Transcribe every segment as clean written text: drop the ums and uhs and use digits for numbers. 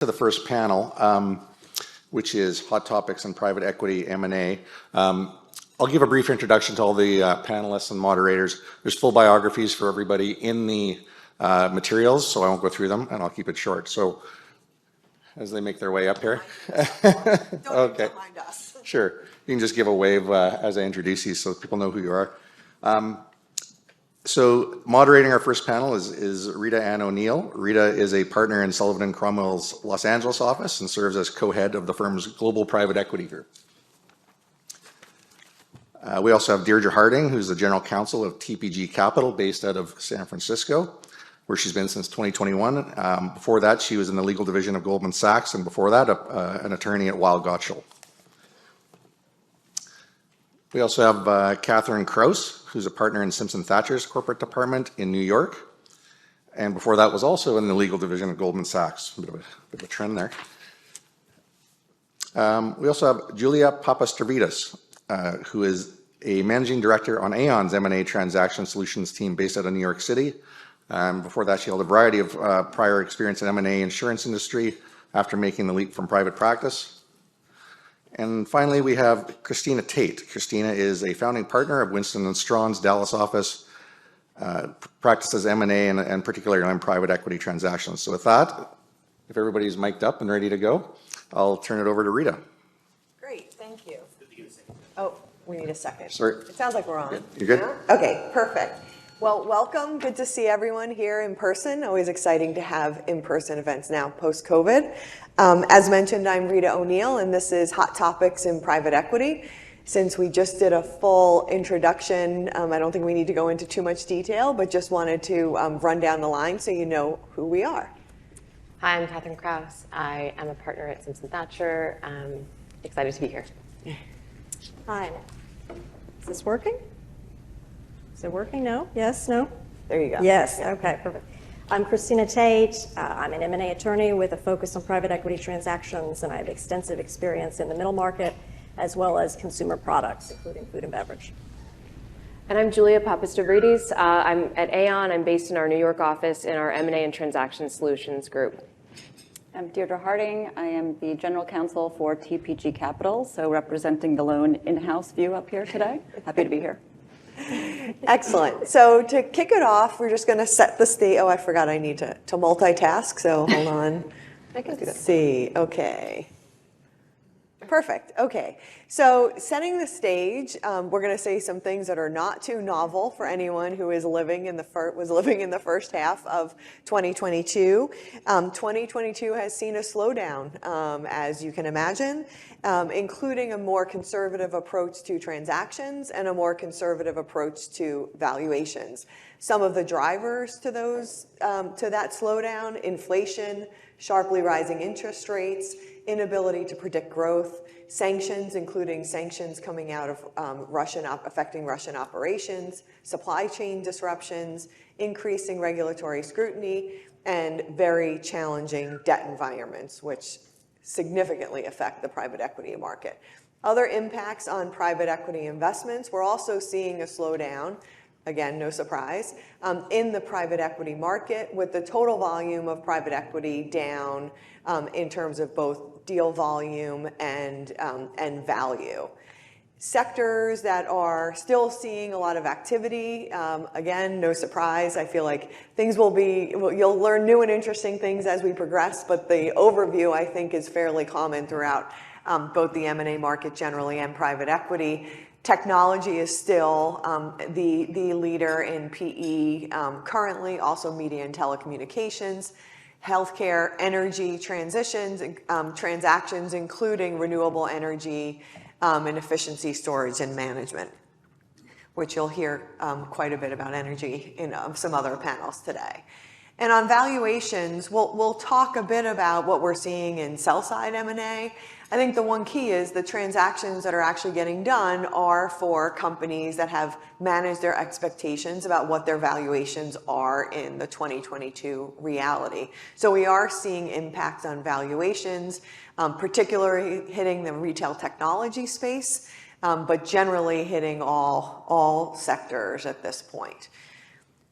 To the first panel, which is Hot Topics in Private Equity M&A. I'll give a brief introduction to all the panelists and moderators. There's full biographies for everybody in the materials, so I won't go through them, and I'll keep it short. So as they make their way up here. Okay. Mind us. Sure. You can just give a wave as I introduce you so people know who you are. So moderating our first panel is Rita Ann O'Neill. Rita is a partner in Sullivan & Cromwell's Los Angeles office and serves as co-head of the firm's global private equity group. We also have Deirdre Harding, who's the general counsel of TPG Capital based out of San Francisco, where she's been since 2021. Before that, she was in the legal division of Goldman Sachs, and before that, an attorney at Weil Gotshal. We also have Catherine Kraus, who's a partner in Simpson Thacher's corporate department in New York. And before that was also in the legal division of Goldman Sachs. A bit of a trend there. We also have Julia Papastavridis, who is a managing director on Aon's M&A transaction solutions team based out of New York City. Before that, she held a variety of prior experience in M&A insurance industry after making the leap from private practice. And finally, we have Christina Tate. Christina is a founding partner of Winston & Strawn's Dallas office, practices M&A and particularly on private equity transactions. So with that, if everybody's mic'd up and ready to go, I'll turn it over to Rita. Great, thank you. Oh, we need a second. Sorry. It sounds like we're on. You good? Yeah? Okay, perfect. Well, welcome. Good to see everyone here in person. Always exciting to have in-person events now post-COVID. As mentioned, I'm Rita O'Neill, and this is Hot Topics in Private Equity. Since we just did a full introduction, I don't think we need to go into too much detail, but just wanted to run down the line so you know who we are. Hi, I'm Catherine Kraus. I am a partner at Simpson Thacher. I'm excited to be here. Hi. Is this working? Is it working? No? Yes? No? There you go. Yes. Okay, perfect. I'm Christina Tate. I'm an M&A attorney with a focus on private equity transactions, and I have extensive experience in the middle market as well as consumer products, including food and beverage. And I'm Julia Papastavridis. I'm at Aon. I'm based in our New York office in our M&A and Transaction Solutions group. I'm Deirdre Harding. I am the general counsel for TPG Capital, so representing the lone in-house view up here today. Happy to be here. Excellent. So to kick it off, we're just going to set the stage. Oh, I forgot I need to multitask, so hold on. I can do that. Let's see. Okay. Perfect. Okay. So setting the stage, we're going to say some things that are not too novel for anyone who is living in the first half of 2022. 2022 has seen a slowdown, as you can imagine, including a more conservative approach to transactions and a more conservative approach to valuations. Some of the drivers to that slowdown: inflation, sharply rising interest rates, inability to predict growth, sanctions, including sanctions coming out of affecting Russian operations, supply chain disruptions, increasing regulatory scrutiny, and very challenging debt environments, which significantly affect the private equity market. Other impacts on private equity investments, we're also seeing a slowdown, again, no surprise, in the private equity market, with the total volume of private equity down in terms of both deal volume and value. Sectors that are still seeing a lot of activity, again, no surprise. I feel like you'll learn new and interesting things as we progress, but the overview, I think, is fairly common throughout both the M&A market generally and private equity. Technology is still the leader in PE currently, also media and telecommunications, healthcare, energy transitions, transactions, including renewable energy and efficiency storage and management, which you'll hear quite a bit about energy in some other panels today. And on valuations, we'll talk a bit about what we're seeing in sell-side M&A. I think the one key is the transactions that are actually getting done are for companies that have managed their expectations about what their valuations are in the 2022 reality. So we are seeing impacts on valuations, particularly hitting the retail technology space, but generally hitting all sectors at this point.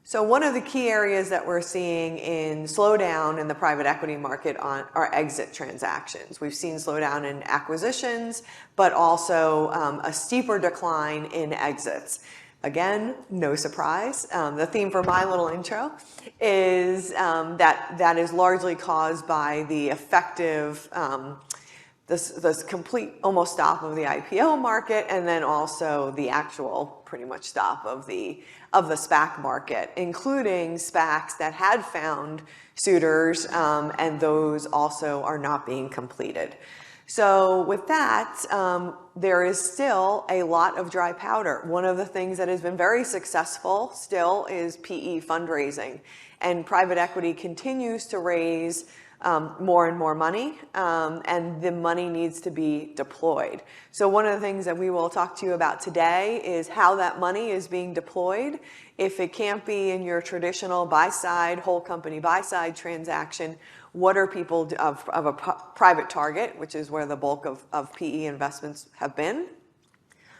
So one of the key areas that we're seeing in slowdown in the private equity market are exit transactions. We've seen slowdown in acquisitions, but also a steeper decline in exits. Again, no surprise. The theme for my little intro is that is largely caused by the effective this complete almost stop of the IPO market, and then also the actual pretty much stop of the SPAC market, including SPACs that had found suitors, and those also are not being completed. So with that, there is still a lot of dry powder. One of the things that has been very successful still is PE fundraising, and private equity continues to raise more and more money, and the money needs to be deployed. So one of the things that we will talk to you about today is how that money is being deployed. If it can't be in your traditional buy-side, whole company buy-side transaction, what are people of a private target, which is where the bulk of PE investments have been?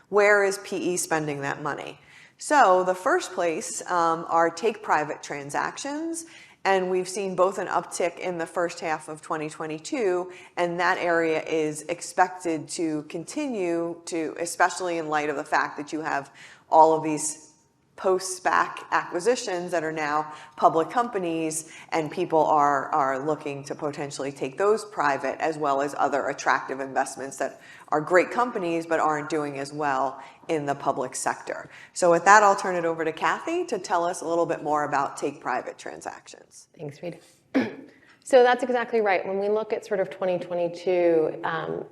Where is PE spending that money? So the first place are take-private transactions. And we've seen both an uptick in the first half of 2022, and that area is expected to continue to, especially in light of the fact that you have all of these post-SPAC acquisitions that are now public companies, and people are looking to potentially take those private, as well as other attractive investments that are great companies but aren't doing as well in the public sector. So with that, I'll turn it over to Kathy to tell us a little bit more about take-private transactions. Thanks, Rita. So that's exactly right. When we look at sort of 2022,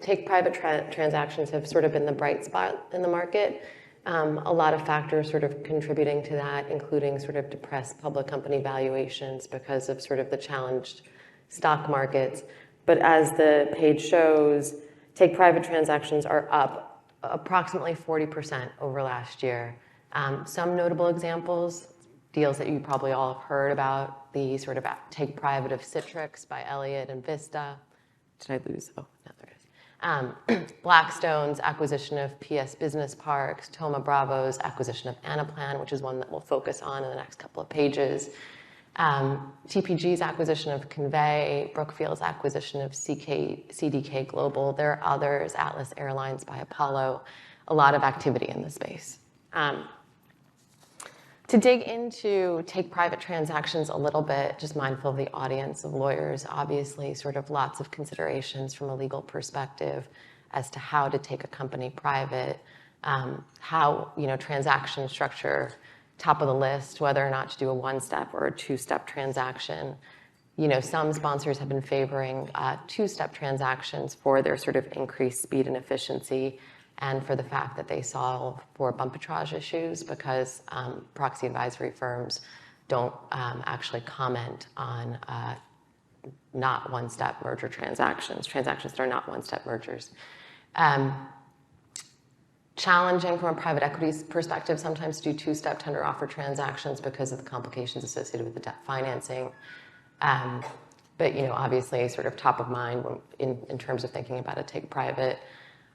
take-private transactions have sort of been the bright spot in the market. A lot of factors sort of contributing to that, including sort of depressed public company valuations because of sort of the challenged stock markets. But as the page shows, take-private transactions are up approximately 40% over last year. Some notable examples, deals that you probably all have heard about, the sort of take-private of Citrix by Elliott and Vista. Did I lose? Oh, no, there it is. Blackstone's acquisition of PS Business Parks, Thoma Bravo's acquisition of Anaplan, which is one that we'll focus on in the next couple of pages. TPG's acquisition of Convey, Brookfield's acquisition of CDK Global. There are others, Atlas Airlines by Apollo, a lot of activity in the space. To dig into take-private transactions a little bit, just mindful of the audience of lawyers, obviously sort of lots of considerations from a legal perspective as to how to take a company private, how, transaction structure, top of the list, whether or not to do a one-step or a two-step transaction. Some sponsors have been favoring two-step transactions for their sort of increased speed and efficiency, and for the fact that they solve for arbitrage issues, because proxy advisory firms don't actually comment on not one-step merger transactions that are not one-step mergers. Challenging from a private equity's perspective sometimes to do two-step tender offer transactions because of the complications associated with the debt financing. But obviously sort of top of mind in terms of thinking about a take private.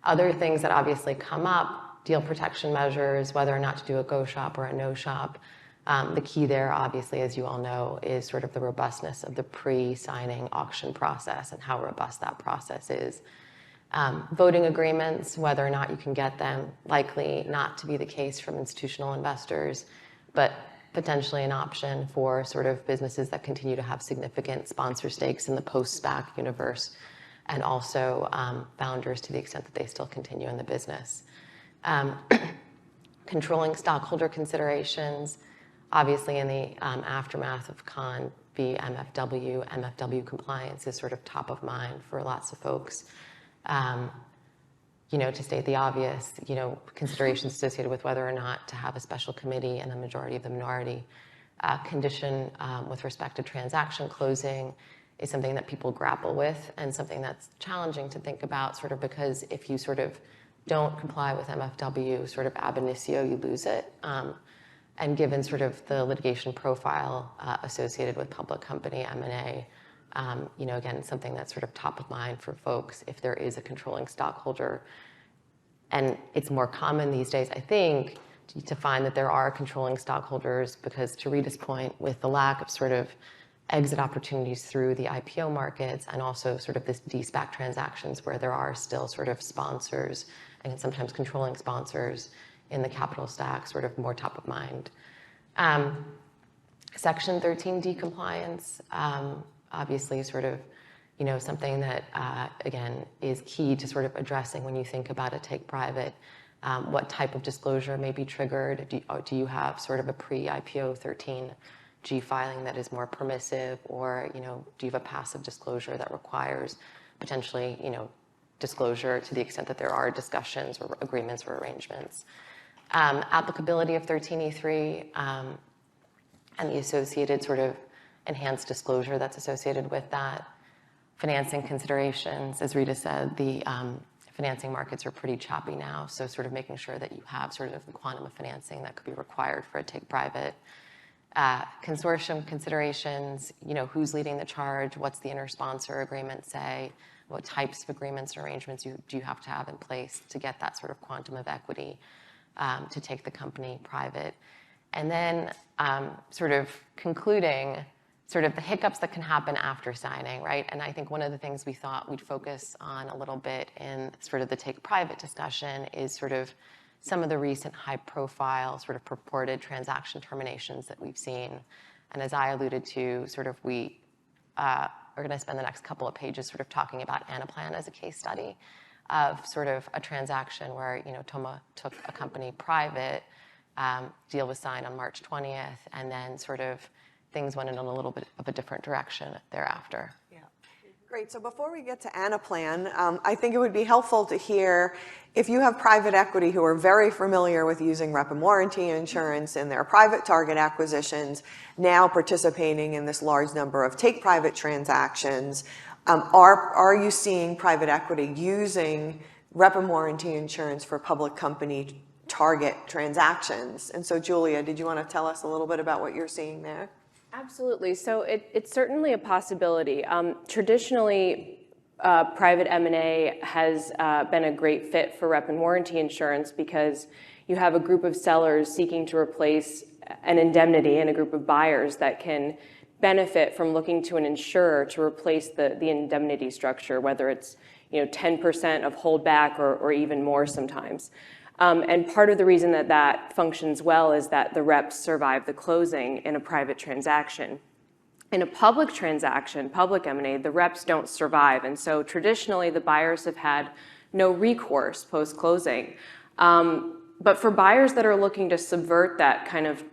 Other things that obviously come up, deal protection measures, whether or not to do a go shop or a no shop. The key there, obviously, as you all know, is sort of the robustness of the pre-signing auction process and how robust that process is. Voting agreements, whether or not you can get them, likely not to be the case from institutional investors, but potentially an option for sort of businesses that continue to have significant sponsor stakes in the post-SPAC universe, and also founders to the extent that they still continue in the business. Controlling stockholder considerations, obviously in the aftermath of Con v. MFW compliance is sort of top of mind for lots of folks. To state the obvious, considerations associated with whether or not to have a special committee and a majority of the minority condition with respect to transaction closing is something that people grapple with, and something that's challenging to think about, sort of because if you sort of don't comply with MFW sort of ab initio, you lose it. And given sort of the litigation profile associated with public company M&A, again, something that's sort of top of mind for folks if there is a controlling stockholder. And it's more common these days, I think, to find that there are controlling stockholders, because to Rita's point, with the lack of sort of exit opportunities through the IPO markets and also sort of this de-SPAC transactions where there are still sort of sponsors and sometimes controlling sponsors in the capital stack, sort of more top of mind. Section 13D compliance, obviously sort of, something that, again, is key to sort of addressing when you think about a take private. What type of disclosure may be triggered? Do you have sort of a pre-IPO 13G filing that is more permissive, or do you have a passive disclosure that requires potentially disclosure to the extent that there are discussions or agreements or arrangements? Applicability of 13E3 and the associated sort of enhanced disclosure that's associated with that. Financing considerations, as Rita said, the financing markets are pretty choppy now, so sort of making sure that you have sort of the quantum of financing that could be required for a take private. Consortium considerations, who's leading the charge, what's the inter-sponsor agreement say, what types of agreements and arrangements do you have to have in place to get that sort of quantum of equity to take the company private. And then sort of concluding sort of the hiccups that can happen after signing, right? And I think one of the things we thought we'd focus on a little bit in sort of the take private discussion is sort of some of the recent high profile sort of purported transaction terminations that we've seen. And as I alluded to, sort of we are going to spend the next couple of pages sort of talking about Anaplan as a case study of sort of a transaction where, Thoma took a company private, deal was signed on March 20th, and then sort of things went in a little bit of a different direction thereafter. Yeah. Great. So before we get to Anaplan, I think it would be helpful to hear if you have private equity who are very familiar with using rep and warranty insurance in their private target acquisitions, now participating in this large number of take private transactions, are you seeing private equity using rep and warranty insurance for public company target transactions? And so Julia, did you want to tell us a little bit about what you're seeing there? Absolutely. So it's certainly a possibility. Traditionally, private M&A has been a great fit for rep and warranty insurance because you have a group of sellers seeking to replace an indemnity and a group of buyers that can benefit from looking to an insurer to replace the indemnity structure, whether it's 10% of holdback or even more sometimes. And part of the reason that functions well is that the reps survive the closing in a private transaction. In a public transaction, public M&A, the reps don't survive. And so traditionally, the buyers have had no recourse post-closing. But for buyers that are looking to subvert that kind of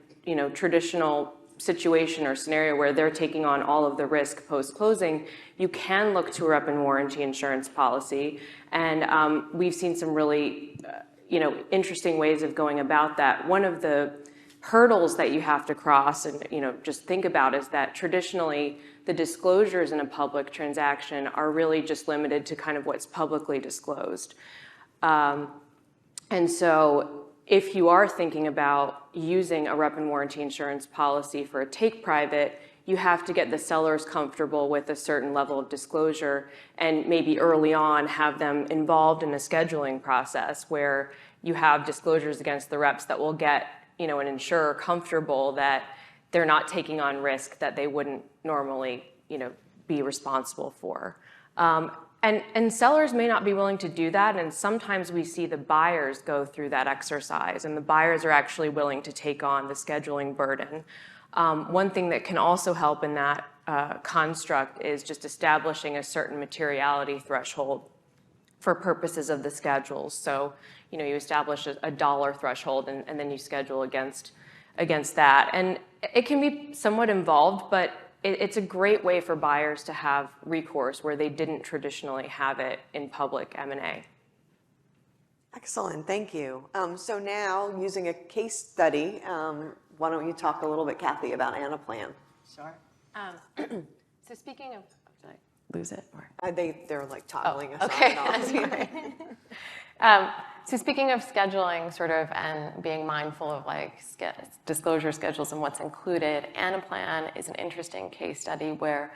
traditional situation or scenario where they're taking on all of the risk post-closing, you can look to a rep and warranty insurance policy. And we've seen some really interesting ways of going about that. One of the hurdles that you have to cross and just think about is that traditionally the disclosures in a public transaction are really just limited to kind of what's publicly disclosed. And so if you are thinking about using a rep and warranty insurance policy for a take private, you have to get the sellers comfortable with a certain level of disclosure and maybe early on have them involved in a scheduling process where you have disclosures against the reps that will get an insurer comfortable that they're not taking on risk that they wouldn't normally be responsible for. And sellers may not be willing to do that, and sometimes we see the buyers go through that exercise, and the buyers are actually willing to take on the scheduling burden. One thing that can also help in that construct is just establishing a certain materiality threshold for purposes of the schedules. So, you establish a dollar threshold and then you schedule against that. And it can be somewhat involved, but it's a great way for buyers to have recourse where they didn't traditionally have it in public M&A. Excellent, thank you. So now, using a case study, why don't you talk a little bit, Kathy, about Anaplan? Sure. So speaking of, did I lose it? Or? They're like toggling us okay. on and off. So speaking of scheduling sort of and being mindful of like disclosure schedules and what's included, Anaplan is an interesting case study where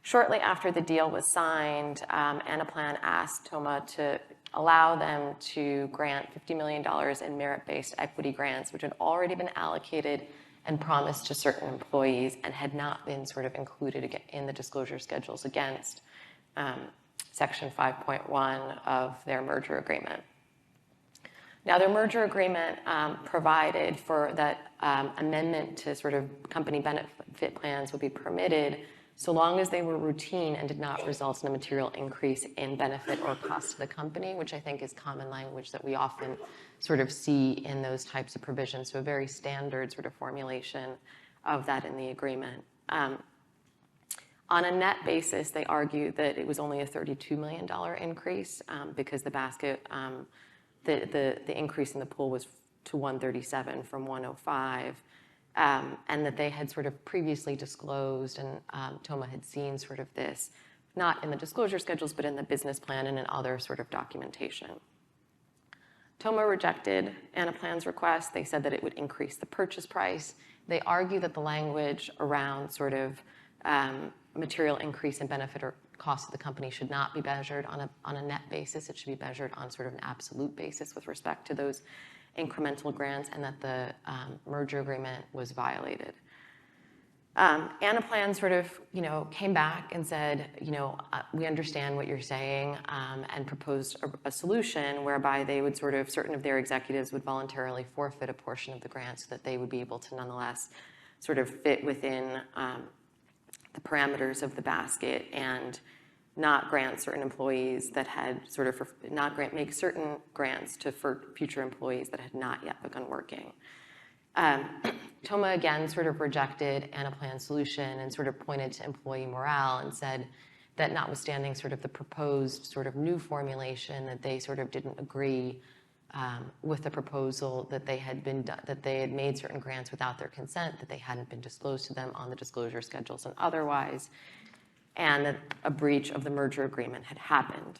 shortly after the deal was signed, Anaplan asked Thoma to allow them to grant $50 million in merit-based equity grants, which had already been allocated and promised to certain employees and had not been sort of included in the disclosure schedules against Section 5.1 of their merger agreement. Now, their merger agreement provided for that amendment to sort of company benefit plans would be permitted so long as they were routine and did not result in a material increase in benefit or cost to the company, which I think is common language that we often sort of see in those types of provisions. So a very standard sort of formulation of that in the agreement. On a net basis, they argued that it was only a $32 million increase because the basket, the increase in the pool was to 137 from 105. And that they had sort of previously disclosed, and TOMA had seen sort of this, not in the disclosure schedules, but in the business plan and in other sort of documentation. TOMA rejected Anaplan's request. They said that it would increase the purchase price. They argue that the language around sort of material increase in benefit or cost of the company should not be measured on a net basis. It should be measured on sort of an absolute basis with respect to those incremental grants, and that the merger agreement was violated. Anaplan sort of, came back and said, we understand what you're saying, and proposed a solution whereby they would sort of, certain of their executives would voluntarily forfeit a portion of the grant so that they would be able to nonetheless sort of fit within the parameters of the basket and not grant certain employees that had sort of, make certain grants for future employees that had not yet begun working. TOMA again sort of rejected Anaplan's solution and sort of pointed to employee morale and said that notwithstanding sort of the proposed sort of new formulation, that they sort of didn't agree with the proposal that they had made certain grants without their consent, that they hadn't been disclosed to them on the disclosure schedules and otherwise, and that a breach of the merger agreement had happened.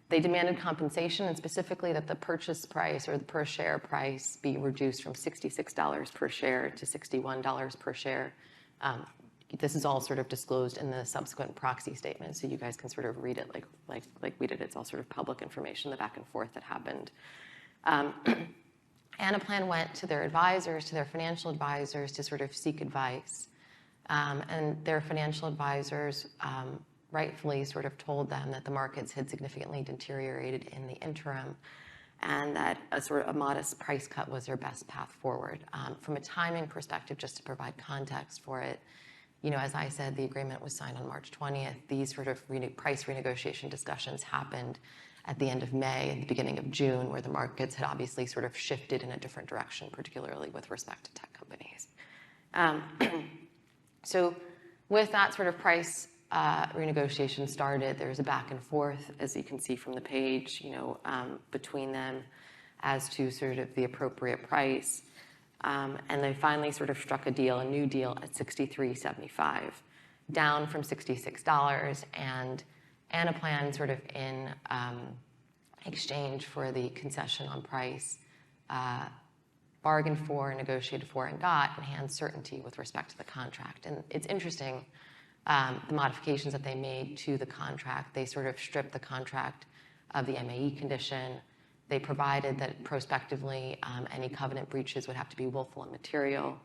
They demanded compensation, and specifically that the purchase price or the per share price be reduced from $66 per share to $61 per share. This is all sort of disclosed in the subsequent proxy statement, so you guys can sort of read it like we did. It's all sort of public information, the back and forth that happened. Anaplan went to their advisors, to their financial advisors, to sort of seek advice. And their financial advisors rightfully sort of told them that the markets had significantly deteriorated in the interim and that a sort of a modest price cut was their best path forward. From a timing perspective, just to provide context for it, as I said, the agreement was signed on March 20th. These sort of price renegotiation discussions happened at the end of May and the beginning of June, where the markets had obviously sort of shifted in a different direction, particularly with respect to tech companies. So with that sort of price renegotiation started, there's a back and forth, as you can see from the page, between them as to sort of the appropriate price. And they finally sort of struck a new deal at $63.75, down from $66. And Anaplan sort of in exchange for the concession on price, bargained for, negotiated for, and got enhanced certainty with respect to the contract. And it's interesting, the modifications that they made to the contract. They sort of stripped the contract of the MAE condition. They provided that prospectively any covenant breaches would have to be willful and material.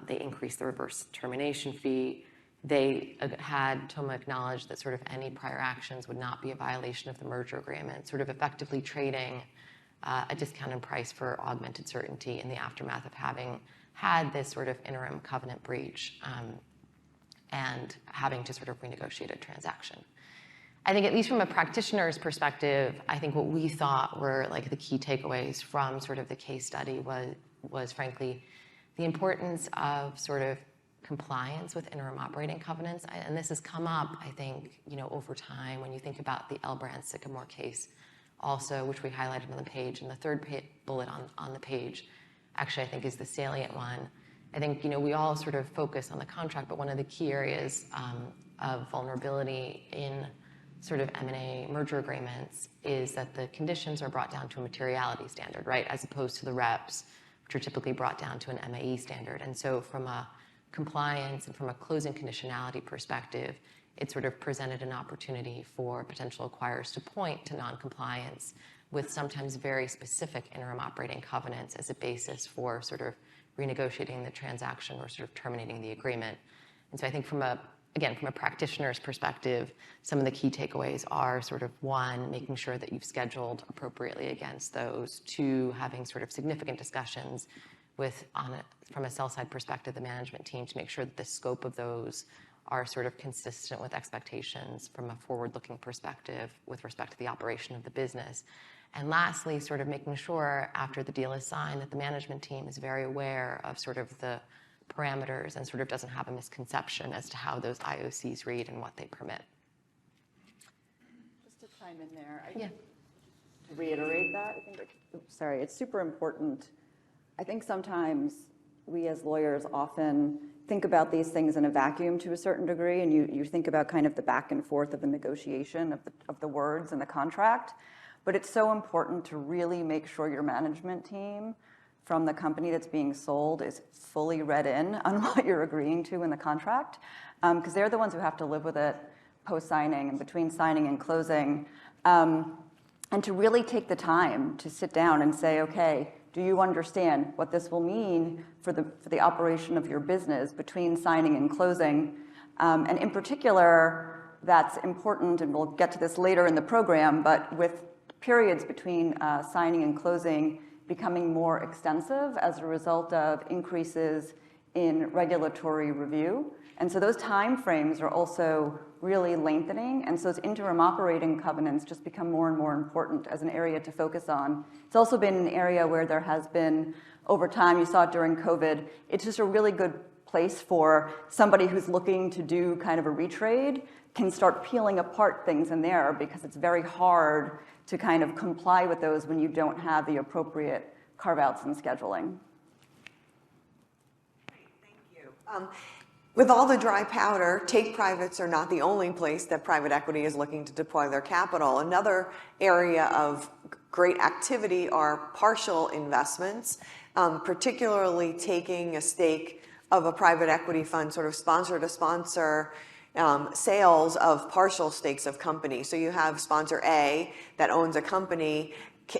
They increased the reverse termination fee. They had TOMA acknowledge that sort of any prior actions would not be a violation of the merger agreement, sort of effectively trading a discounted price for augmented certainty in the aftermath of having had this sort of interim covenant breach and having to sort of renegotiate a transaction. I think at least from a practitioner's perspective, I think what we thought were like the key takeaways from sort of the case study was frankly the importance of sort of compliance with interim operating covenants. And this has come up, I think, over time when you think about the L. Brand Sycamore case also, which we highlighted on the page, and the third bullet on the page actually I think is the salient one. I think, we all sort of focus on the contract, but one of the key areas of vulnerability in sort of M&A merger agreements is that the conditions are brought down to a materiality standard, right? As opposed to the reps, which are typically brought down to an MAE standard. And so from a compliance and from a closing conditionality perspective, it sort of presented an opportunity for potential acquirers to point to noncompliance with sometimes very specific interim operating covenants as a basis for sort of renegotiating the transaction or sort of terminating the agreement. And so I think from a practitioner's perspective, some of the key takeaways are sort of one, making sure that you've scheduled appropriately against those, two, having sort of significant discussions with, from a sell-side perspective, the management team to make sure that the scope of those are sort of consistent with expectations from a forward-looking perspective with respect to the operation of the business. And lastly, sort of making sure after the deal is signed that the management team is very aware of sort of the parameters and sort of doesn't have a misconception as to how those IOCs read and what they permit. Just to chime in there, Yeah. to reiterate that, I think, it's super important. I think sometimes we as lawyers often think about these things in a vacuum to a certain degree, and you think about kind of the back and forth of the negotiation of the words in the contract. But it's so important to really make sure your management team from the company that's being sold is fully read in on what you're agreeing to in the contract, because they're the ones who have to live with it post-signing and between signing and closing, and to really take the time to sit down and say, okay, do you understand what this will mean for the operation of your business between signing and closing? And in particular, that's important, and we'll get to this later in the program, but with periods between signing and closing becoming more extensive as a result of increases in regulatory review. And so those time frames are also really lengthening, and so those interim operating covenants just become more and more important as an area to focus on. It's also been an area where there has been, over time, you saw it during COVID, it's just a really good place for somebody who's looking to do kind of a retrade can start peeling apart things in there, because it's very hard to kind of comply with those when you don't have the appropriate carve-outs and scheduling. Thank you. With all the dry powder, take privates are not the only place that private equity is looking to deploy their capital. Another area of great activity are partial investments, particularly taking a stake of a private equity fund, sort of sponsor to sponsor sales of partial stakes of companies. So you have sponsor A that owns a company.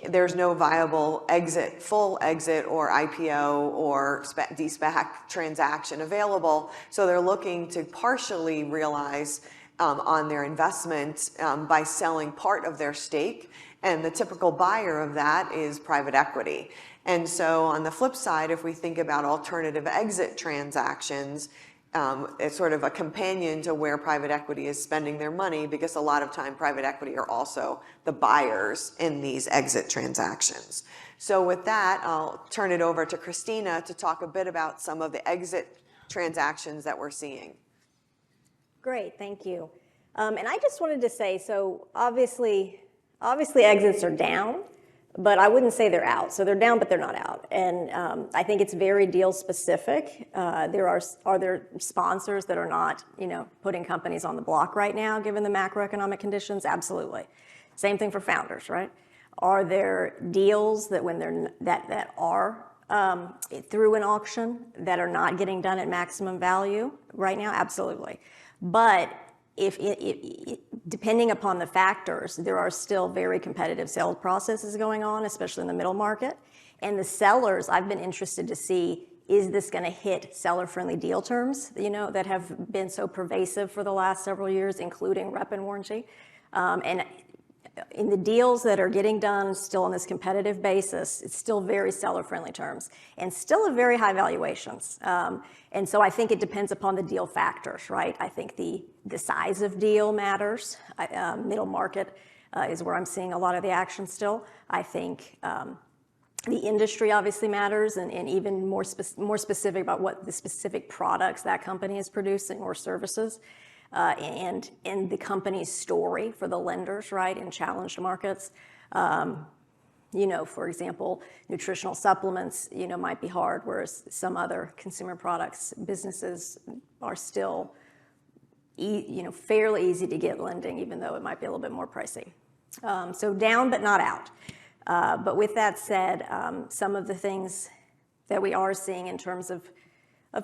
There's no viable exit, full exit or IPO or de-SPAC transaction available. So they're looking to partially realize on their investment by selling part of their stake. And the typical buyer of that is private equity. And so on the flip side, if we think about alternative exit transactions, it's sort of a companion to where private equity is spending their money, because a lot of time private equity are also the buyers in these exit transactions. So with that, I'll turn it over to Christina to talk a bit about some of the exit transactions that we're seeing. Great, thank you. And I just wanted to say, so obviously exits are down, but I wouldn't say they're out. So they're down, but they're not out. And I think it's very deal specific. Are there sponsors that are not, putting companies on the block right now, given the macroeconomic conditions? Absolutely. Same thing for founders, right? Are there deals that when they're that are through an auction that are not getting done at maximum value right now? Absolutely. But if depending upon the factors, there are still very competitive sales processes going on, especially in the middle market. And the sellers, I've been interested to see, is this going to hit seller-friendly deal terms, that have been so pervasive for the last several years, including rep and warranty. And in the deals that are getting done still on this competitive basis, it's still very seller-friendly terms and still at very high valuations. And so I think it depends upon the deal factors, right? I think the size of deal matters. Middle market is where I'm seeing a lot of the action still. I think the industry obviously matters, and even more specific about what the specific products that company is producing or services. And the company's story for the lenders, right, in challenged markets. For example, nutritional supplements, might be hard, whereas some other consumer products businesses are still, fairly easy to get lending, even though it might be a little bit more pricey. So down, but not out. But with that said, some of the things that we are seeing in terms of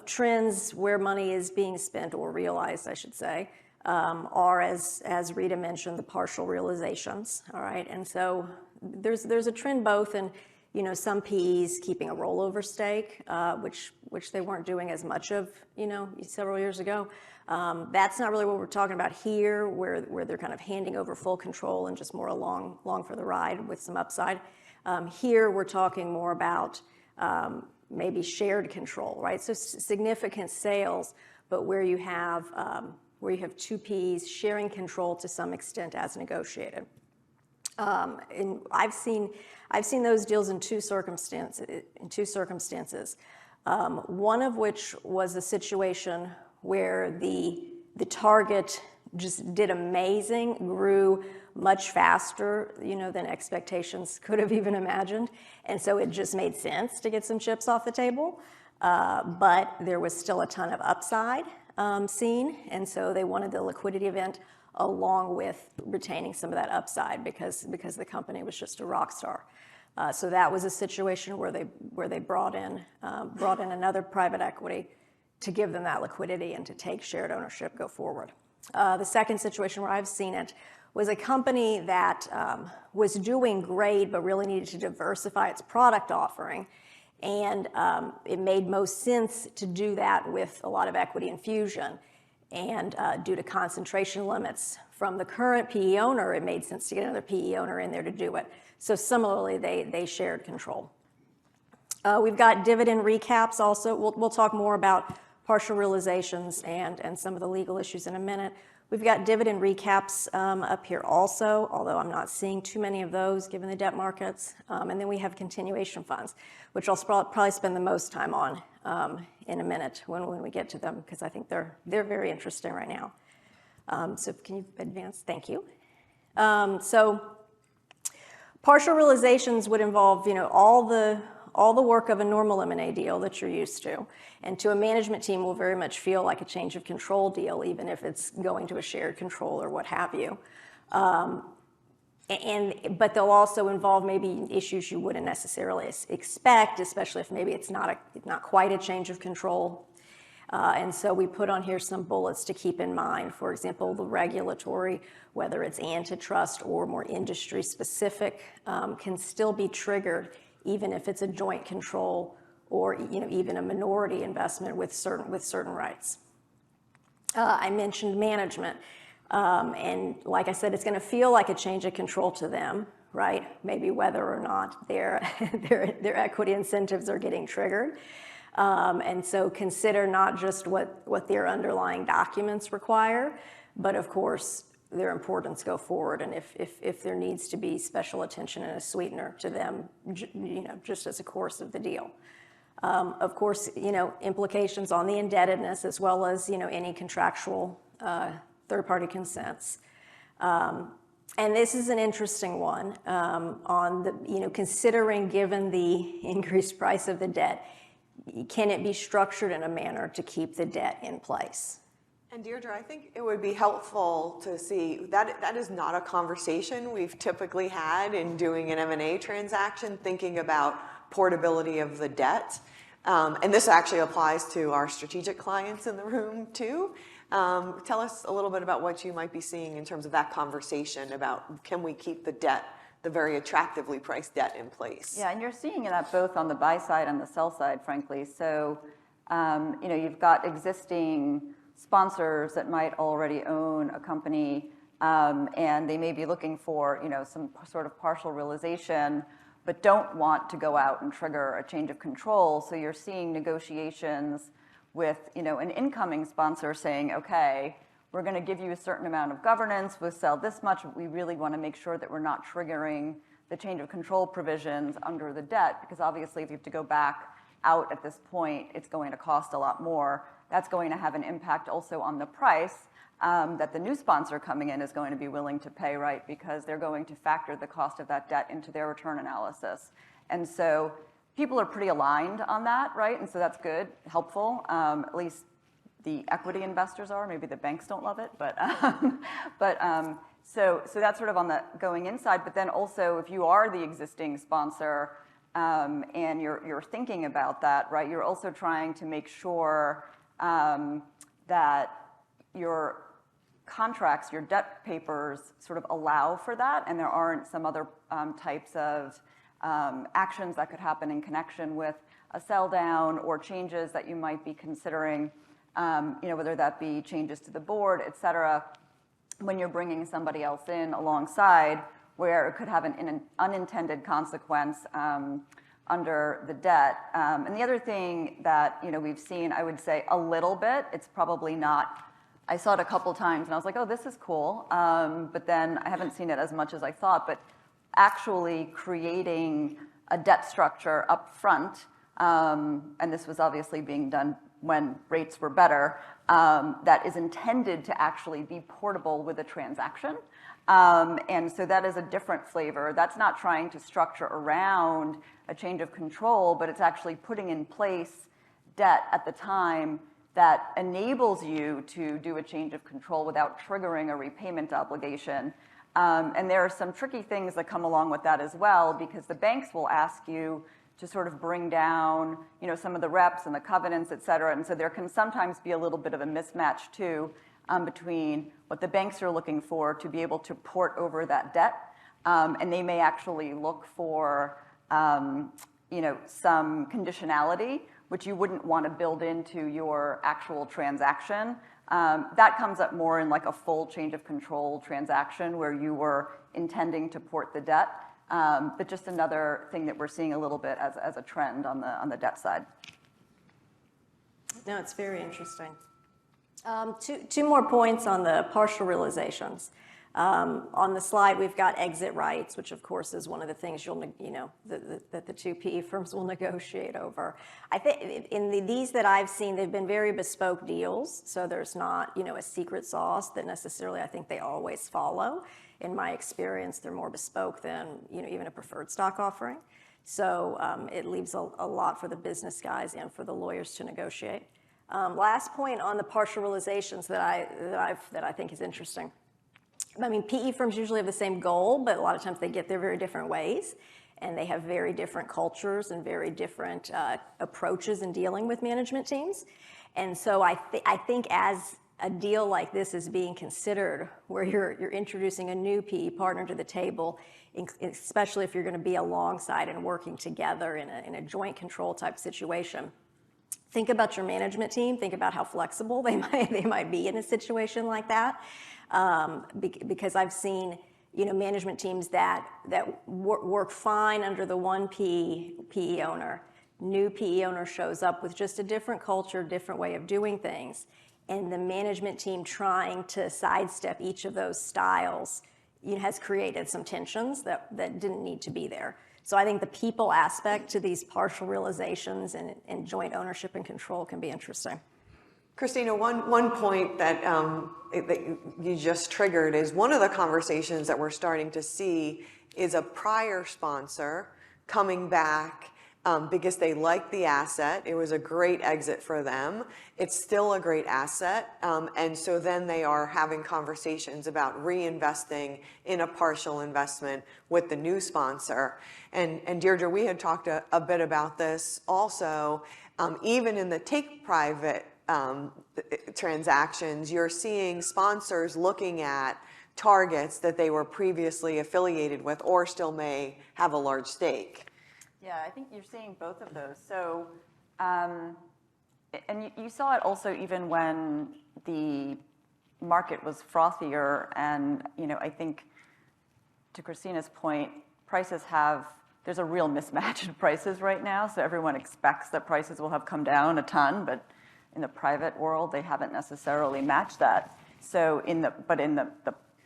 trends where money is being spent or realized, I should say, are, as Rita mentioned, the partial realizations, all right? And so there's a trend both in, you know, some PEs keeping a rollover stake, which they weren't doing as much of, you know, several years ago. That's not really what we're talking about here, where they're kind of handing over full control and just more along for the ride with some upside. Here we're talking more about maybe shared control, right? So significant sales, but where you have two Ps sharing control to some extent as negotiated. And I've seen those deals in two circumstances. One of which was a situation where the target just did amazing, grew much faster, you know, than expectations could have even imagined, and so it just made sense to get some chips off the table. But there was still a ton of upside seen, and so they wanted the liquidity event along with retaining some of that upside because the company was just a rock star. So that was a situation where they brought in another private equity to give them that liquidity and to take shared ownership go forward. The second situation where I've seen it was a company that was doing great but really needed to diversify its product offering. And it made most sense to do that with a lot of equity infusion. And due to concentration limits from the current PE owner, it made sense to get another PE owner in there to do it. So similarly, they shared control. We've got dividend recaps also. We'll talk more about partial realizations and some of the legal issues in a minute. We've got dividend recaps up here also, although I'm not seeing too many of those given the debt markets. And then we have continuation funds, which I'll probably spend the most time on in a minute when we get to them, because I think they're very interesting right now. So can you advance? Thank you. So partial realizations would involve, you know, all the work of a normal M&A deal that you're used to. And to a management team will very much feel like a change of control deal, even if it's going to a shared control or what have you. But they'll also involve maybe issues you wouldn't necessarily expect, especially if maybe it's not quite a change of control. And so we put on here some bullets to keep in mind. For example, the regulatory, whether it's antitrust or more industry specific, can still be triggered even if it's a joint control or, you know, even a minority investment with certain rights. I mentioned management, and like I said, it's going to feel like a change of control to them, right? Maybe whether or not their equity incentives are getting triggered. And so consider not just what their underlying documents require, but of course their importance go forward, and if there needs to be special attention and a sweetener to them, you know, just as a course of the deal. Of course, you know, implications on the indebtedness as well as, you know, any contractual third-party consents. And this is an interesting one on the, you know, considering given the increased price of the debt, can it be structured in a manner to keep the debt in place? And Deirdre, I think it would be helpful to see that is not a conversation we've typically had in doing an M&A transaction, thinking about portability of the debt. And this actually applies to our strategic clients in the room too. Tell us a little bit about what you might be seeing in terms of that conversation about can we keep the debt, the very attractively priced debt in place? Yeah, and you're seeing that both on the buy side and the sell side, frankly. So, you know, you've got existing sponsors that might already own a company, and they may be looking for, you know, some sort of partial realization, but don't want to go out and trigger a change of control. So you're seeing negotiations with, you know, an incoming sponsor saying, okay, we're going to give you a certain amount of governance, we'll sell this much, but we really want to make sure that we're not triggering the change of control provisions under the debt, because obviously if you have to go back out at this point, it's going to cost a lot more. That's going to have an impact also on the price that the new sponsor coming in is going to be willing to pay, right? Because they're going to factor the cost of that debt into their return analysis. And so people are pretty aligned on that, right? And so that's good, helpful. At least the equity investors are. Maybe the banks don't love it, but so that's sort of on the going inside. But then also, if you are the existing sponsor and you're thinking about that, right? You're also trying to make sure that you're contracts, your debt papers sort of allow for that, and there aren't some other types of actions that could happen in connection with a sell down or changes that you might be considering, whether that be changes to the board, et cetera, when you're bringing somebody else in alongside, where it could have an unintended consequence under the debt. And the other thing that we've seen, I would say a little bit, it's probably not, I saw it a couple times and I was like, oh, this is cool. But then I haven't seen it as much as I thought, but actually creating a debt structure up front, and this was obviously being done when rates were better, that is intended to actually be portable with a transaction. And so that is a different flavor. That's not trying to structure around a change of control, but it's actually putting in place debt at the time that enables you to do a change of control without triggering a repayment obligation. And there are some tricky things that come along with that as well, because the banks will ask you to sort of bring down, some of the reps and the covenants, et cetera. And so there can sometimes be a little bit of a mismatch too, between what the banks are looking for to be able to port over that debt. And they may actually look for, some conditionality, which you wouldn't want to build into your actual transaction. That comes up more in like a full change of control transaction where you were intending to port the debt. But just another thing that we're seeing a little bit as a trend on the debt side. No, it's very interesting. Two more points on the partial realizations. On the slide, we've got exit rights, which of course is one of the things that the two PE firms will negotiate over. I think in these that I've seen, they've been very bespoke deals, so there's not a secret sauce that necessarily I think they always follow. In my experience, they're more bespoke than even a preferred stock offering. So it leaves a lot for the business guys and for the lawyers to negotiate. Last point on the partial realizations that I think is interesting. I mean, PE firms usually have the same goal, but a lot of times they get there very different ways, and they have very different cultures and very different approaches in dealing with management teams. And so I think as a deal like this is being considered, where you're introducing a new PE partner to the table, especially if you're going to be alongside and working together in a joint control type situation. Think about your management team. Think about how flexible they might be in a situation like that, because I've seen management teams that work fine under the one PE owner. New PE owner shows up with just a different culture, different way of doing things, and the management team trying to sidestep each of those styles has created some tensions that didn't need to be there. So I think the people aspect to these partial realizations and joint ownership and control can be interesting. Christina, one point that you just triggered is one of the conversations that we're starting to see is a prior sponsor coming back because they like the asset. It was a great exit for them. It's still a great asset. And so then they are having conversations about reinvesting in a partial investment with the new sponsor. And Deirdre, we had talked a bit about this also. Even in the take private transactions, you're seeing sponsors looking at targets that they were previously affiliated with or still may have a large stake. Yeah, I think you're seeing both of those. So, and you saw it also even when the market was frothier, and I think to Christina's point, there's a real mismatch in prices right now. So everyone expects that prices will have come down a ton, but in the private world, they haven't necessarily matched that. So in the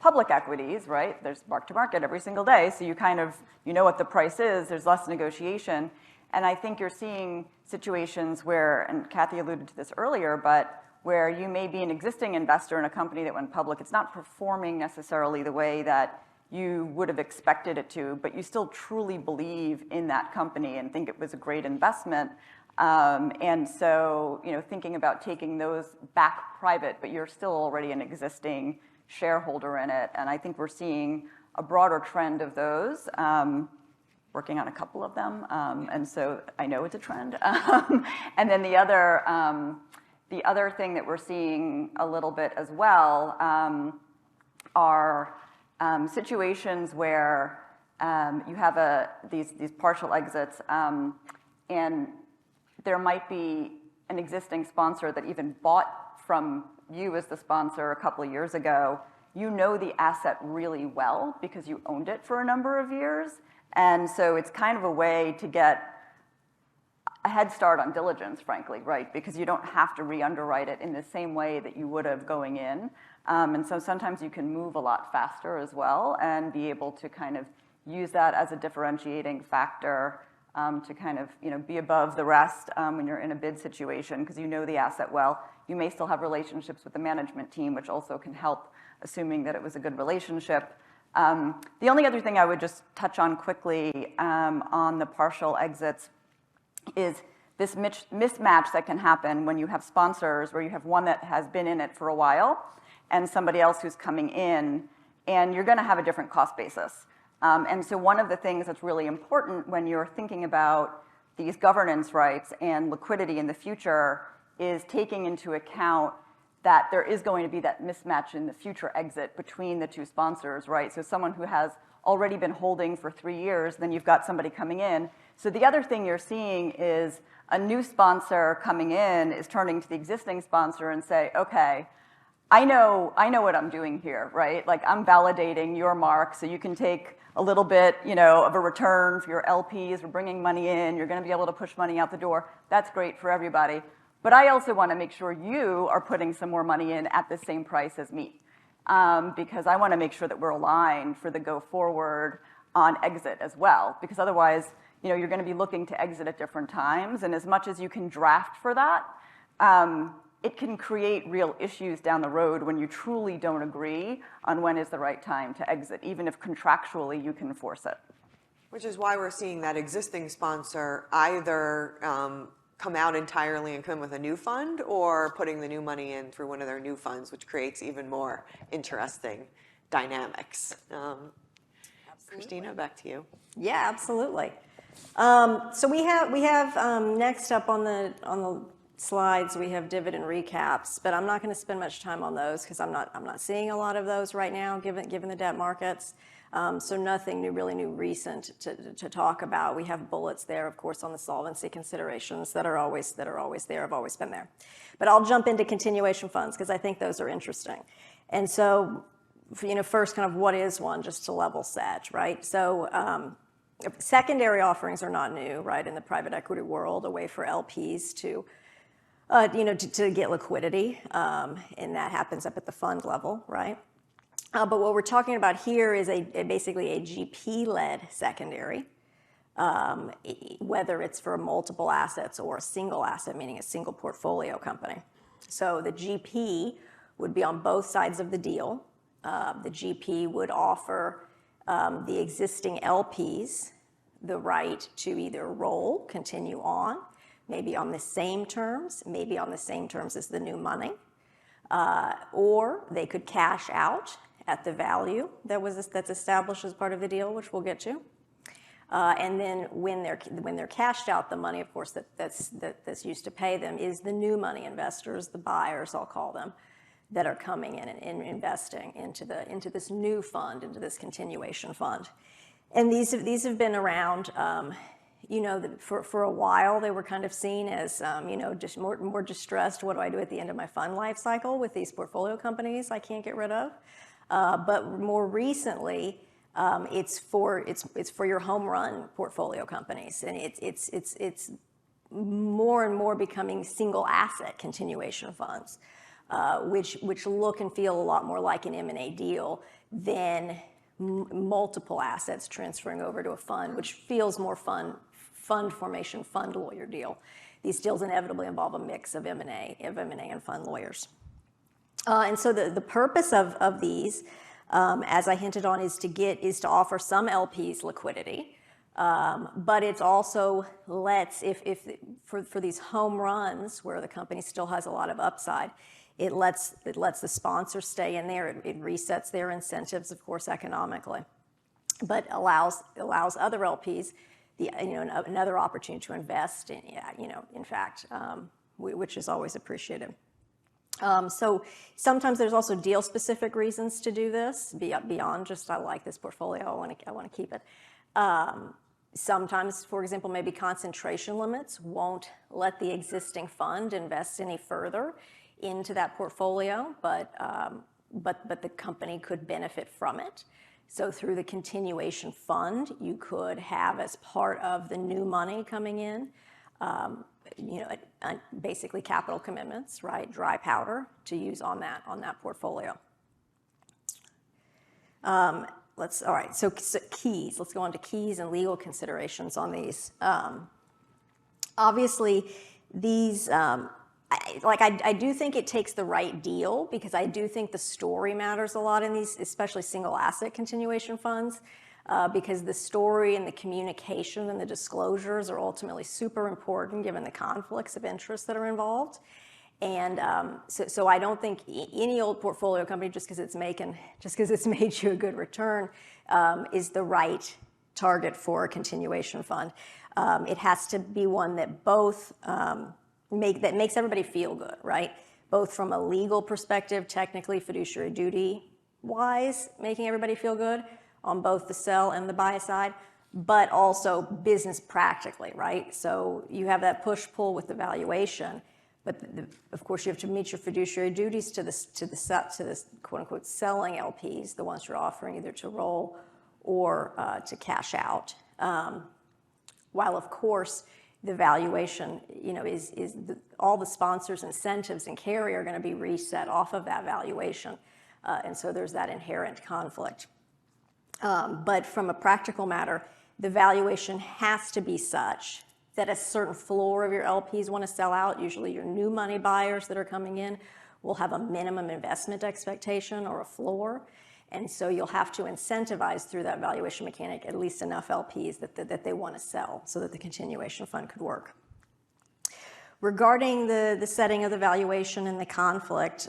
public equities, right, there's mark to market every single day, so you know what the price is, there's less negotiation. And I think you're seeing situations where, and Kathy alluded to this earlier, but where you may be an existing investor in a company that went public, it's not performing necessarily the way that you would have expected it to, but you still truly believe in that company and think it was a great investment. And so, thinking about taking those back private, but you're still already an existing shareholder in it. And I think we're seeing a broader trend of those, working on a couple of them. And so I know it's a trend. And then the other The other thing that we're seeing a little bit as well are situations where you have these partial exits, and there might be an existing sponsor that even bought from you as the sponsor a couple of years ago. You know the asset really well because you owned it for a number of years, and so it's kind of a way to get a head start on diligence, frankly, right? Because you don't have to re-underwrite it in the same way that you would have going in. And so sometimes you can move a lot faster as well and be able to kind of use that as a differentiating factor to kind of be above the rest when you're in a bid situation because you know the asset well. You may still have relationships with the management team, which also can help, assuming that it was a good relationship. The only other thing I would just touch on quickly on the partial exits is this mismatch that can happen when you have sponsors where you have one that has been in it for a while and somebody else who's coming in, and you're going to have a different cost basis. And so one of the things that's really important when you're thinking about these governance rights and liquidity in the future is taking into account that there is going to be that mismatch in the future exit between the two sponsors, right? So someone who has already been holding for 3 years, then you've got somebody coming in. So the other thing you're seeing is a new sponsor coming in is turning to the existing sponsor and say, okay, I know what I'm doing here, right? Like I'm validating your mark so you can take a little bit, of a return for your LPs. We're bringing money in. You're going to be able to push money out the door. That's great for everybody. But I also want to make sure you are putting some more money in at the same price as me because I want to make sure that we're aligned for the go forward on exit as well. Because otherwise, you're going to be looking to exit at different times. And as much as you can draft for that, it can create real issues down the road when you truly don't agree on when is the right time to exit, even if contractually you can force it. Which is why we're seeing that existing sponsor either come out entirely and come with a new fund or putting the new money in through one of their new funds, which creates even more interesting dynamics. Christina, back to you. Yeah, absolutely. So we have next up on the slides we have dividend recaps, but I'm not going to spend much time on those because I'm not seeing a lot of those right now given the debt markets. So nothing really new recent to talk about. We have bullets there, of course, on the solvency considerations that are always there, have always been there. But I'll jump into continuation funds because I think those are interesting. And so, first, kind of what is one, just to level set, right? So secondary offerings are not new, right, in the private equity world, a way for LPs to get liquidity, and that happens up at the fund level, right? But what we're talking about here is basically a GP-led secondary, whether it's for multiple assets or a single asset, meaning a single portfolio company. So the GP would be on both sides of the deal. The GP would offer the existing LPs the right to either roll, continue on, maybe on the same terms, maybe on the same terms as the new money, or they could cash out at the value that's established as part of the deal, which we'll get to. And then when they're cashed out, the money, of course, that's used to pay them is the new money investors, the buyers, I'll call them, that are coming in and investing into this new fund, into this continuation fund. And these have been around. For a while, they were kind of seen as, just more distressed. What do I do at the end of my fund life cycle with these portfolio companies I can't get rid of? But more recently, it's for your home run portfolio companies, and it's more and more becoming single asset continuation funds, which look and feel a lot more like an M&A deal than multiple assets transferring over to a fund, which feels more fund formation, fund lawyer deal. These deals inevitably involve a mix of M&A and fund lawyers. And so the purpose of these, as I hinted on, is to offer some LPs liquidity, but it's also for these home runs where the company still has a lot of upside, it lets the sponsor stay in there. It resets their incentives, of course, economically, but allows other LPs another opportunity to invest in, in fact, which is always appreciated. So sometimes there's also deal-specific reasons to do this, beyond just I like this portfolio, I want to keep it. Sometimes, for example, maybe concentration limits won't let the existing fund invest any further into that portfolio, but the company could benefit from it. So through the continuation fund, you could have, as part of the new money coming in, basically capital commitments, right, dry powder to use on that portfolio. All right, so keys. Let's go on to keys and legal considerations on these. Obviously, these, I do think it takes the right deal, because I do think the story matters a lot in these, especially single asset continuation funds, because the story and the communication and the disclosures are ultimately super important given the conflicts of interest that are involved. And so I don't think any old portfolio company, just because it's made you a good return, is the right target for a continuation fund. It has to be one that both that makes everybody feel good, right? Both from a legal perspective, technically fiduciary duty wise, making everybody feel good on both the sell and the buy side, but also business practically, right? So you have that push-pull with the valuation. But of course, you have to meet your fiduciary duties to the quote unquote selling LPs, the ones you're offering either to roll or to cash out. While of course the valuation, all the sponsors' incentives and carry are going to be reset off of that valuation, and so there's that inherent conflict. But from a practical matter, the valuation has to be such that a certain floor of your LPs want to sell out. Usually your new money buyers that are coming in will have a minimum investment expectation or a floor. And so you'll have to incentivize through that valuation mechanic at least enough LPs that they want to sell so that the continuation fund could work. Regarding the setting of the valuation and the conflict,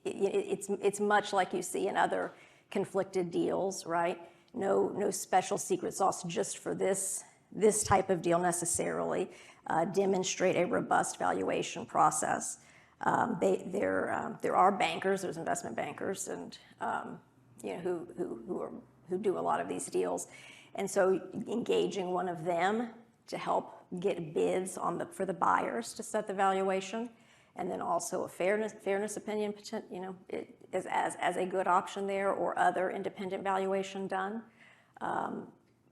it's much like you see in other conflicted deals, right? No special secret sauce just for this type of deal necessarily. Demonstrate a robust valuation process. There are bankers, there's investment bankers, and who do a lot of these deals, and so engaging one of them to help get bids for the buyers to set the valuation, and then also a fairness opinion, as a good option there, or other independent valuation done.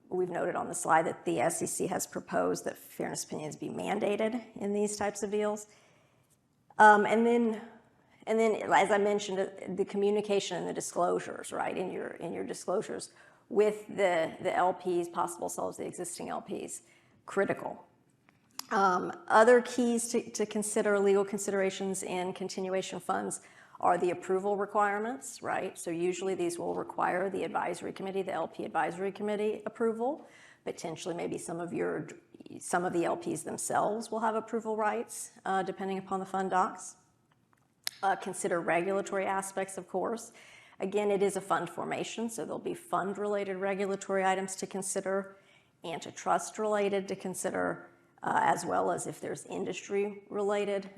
We've noted on the slide that the SEC has proposed that fairness opinions be mandated in these types of deals. And then, as I mentioned, the communication and the disclosures, right, in your disclosures with the LPs, possible sellers, the existing LPs, critical. Other keys to consider, legal considerations in continuation funds, are the approval requirements, right? So usually these will require the advisory committee, the LP advisory committee approval. Potentially maybe some of the LPs themselves will have approval rights, depending upon the fund docs. Consider regulatory aspects, of course. Again, it is a fund formation, so there'll be fund-related regulatory items to consider, antitrust-related to consider, as well as if there's industry-related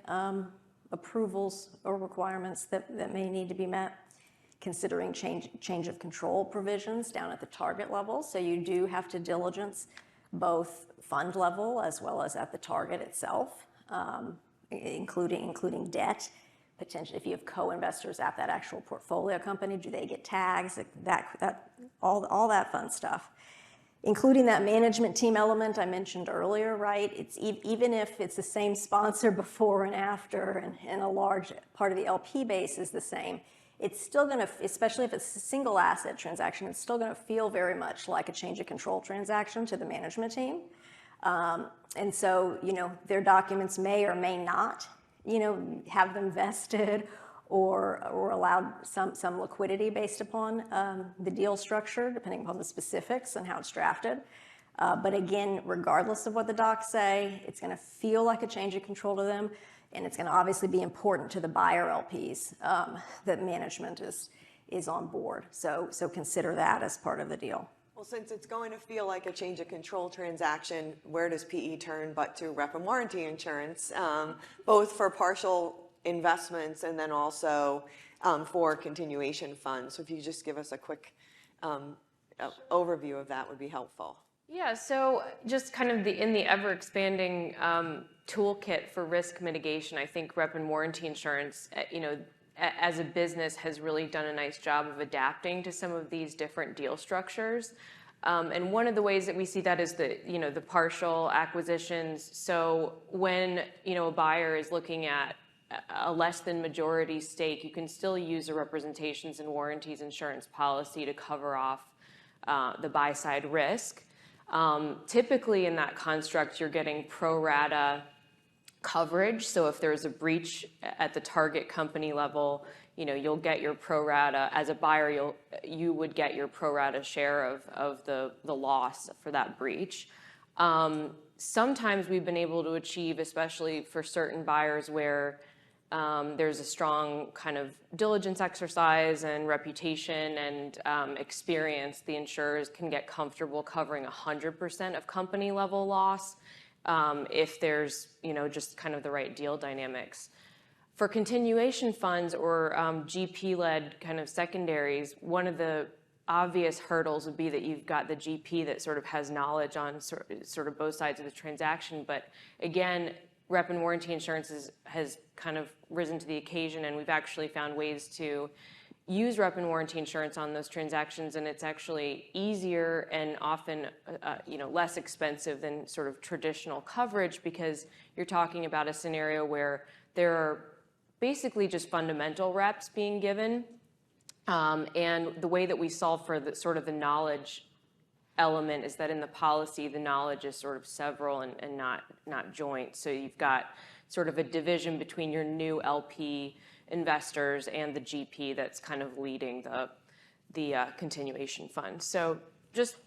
approvals or requirements that may need to be met. Considering change of control provisions down at the target level. So you do have to diligence both fund level as well as at the target itself, including debt. Potentially, if you have co-investors at that actual portfolio company, do they get tags? All that fun stuff. Including that management team element I mentioned earlier, right? It's even if it's the same sponsor before and after, and a large part of the LP base is the same, it's still going to, especially if it's a single asset transaction, it's still going to feel very much like a change of control transaction to the management team. And so, their documents may or may not, have them vested or allowed some liquidity based upon the deal structure, depending upon the specifics and how it's drafted. But again, regardless of what the docs say, it's going to feel like a change of control to them, and it's going to obviously be important to the buyer LPs that management is on board. So consider that as part of the deal. Well, since it's going to feel like a change of control transaction, where does PE turn but to rep and warranty insurance, both for partial investments and then also for continuation funds? So if you could just give us a quick overview of that would be helpful. Yeah, so just kind of in the ever-expanding toolkit for risk mitigation, I think rep and warranty insurance, as a business has really done a nice job of adapting to some of these different deal structures. And one of the ways that we see that is the partial acquisitions. So when, a buyer is looking at a less than majority stake, you can still use a representations and warranties insurance policy to cover off the buy side risk. Typically in that construct, you're getting pro rata coverage. So if there's a breach at the target company level, you'll get your pro rata. As a buyer, you would get your pro rata share of the loss for that breach. Sometimes we've been able to achieve, especially for certain buyers where there's a strong kind of diligence exercise and reputation and experience, the insurers can get comfortable covering 100% of company level loss if there's, just kind of the right deal dynamics. For continuation funds or GP-led kind of secondaries, one of the obvious hurdles would be that you've got the GP that sort of has knowledge on sort of both sides of the transaction. But again, rep and warranty insurance has kind of risen to the occasion, and we've actually found ways to use rep and warranty insurance on those transactions, and it's actually easier and often less expensive than sort of traditional coverage, because you're talking about a scenario where there are basically just fundamental reps being given, and the way that we solve for the sort of the knowledge element is that in the policy the knowledge is sort of several and not joint. So you've got sort of a division between your new LP investors and the GP that's kind of leading the continuation fund. So just